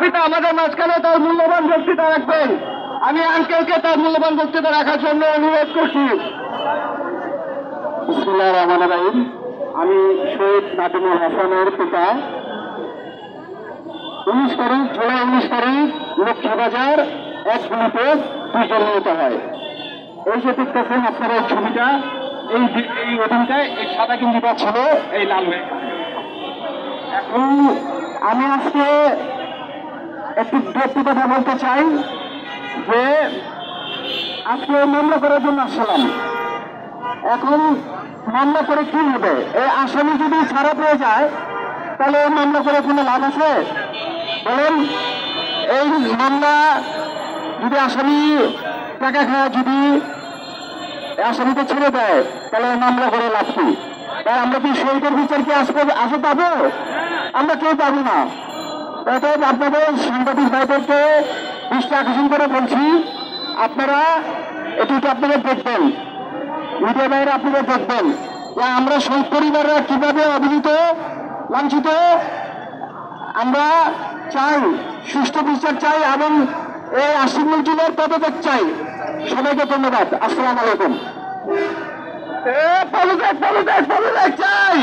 পিতা আমাদের মাঝখানে তার মূল্যবান বক্তৃতা রাখবেন। আমি আঙ্কেলকে তার মূল্যবান বক্তৃতা রাখার জন্য অনুরোধ করছি। বিসমিল্লাহির রহমানির রহিম। আমি শহীদ নাদিমুল হাসানের পিতা। 19 তারিখ জুলাই 19 তারিখ লক্ষ্মীবাজার এক গুলিতে 2 জন নিহত হয়। এই যে দেখতেছেন আপনারা এই ছবিটা, এই ওদিনটায় এই সাদা গেঞ্জিটা ছিল, এই লাল হয়ে। এখন আমি আজকে একটু একটু কথা বলতে চাই যে আজকে মামলা করার জন্য আসলাম। এখন মামলা করে কি হবে? এই আসামি যদি ছাড়া পেয়ে যায় তাহলে মামলা করে কোনো লাভ আছে বলেন? এই মামলা যদি আসামি টাকা খায়, যদি আসামিকে ছেড়ে দেয় তাহলে মামলা করে লাভ কি? তাই আমরা কি শহীদের বিচার কি আসে পাবো? আমরা কেউ পাবো না। অতএব আপনাদের সাংবাদিক ভাইদেরকে দৃষ্টি আকর্ষণ করে বলছি, আপনারা এটিকে আপনাদের দেখবেন, মিডিয়া ভাইরা আপনারা দেখবেন যে আমরা শহীদ পরিবাররা কিভাবে অবহেলিত, লাঞ্ছিত। আমরা চাই সুষ্ঠু বিচার চাই এবং এই আসিফ নজরুলের পদত্যাগ চাই। সবাইকে ধন্যবাদ। আসসালামু আলাইকুম। পদত্যাগ চাই।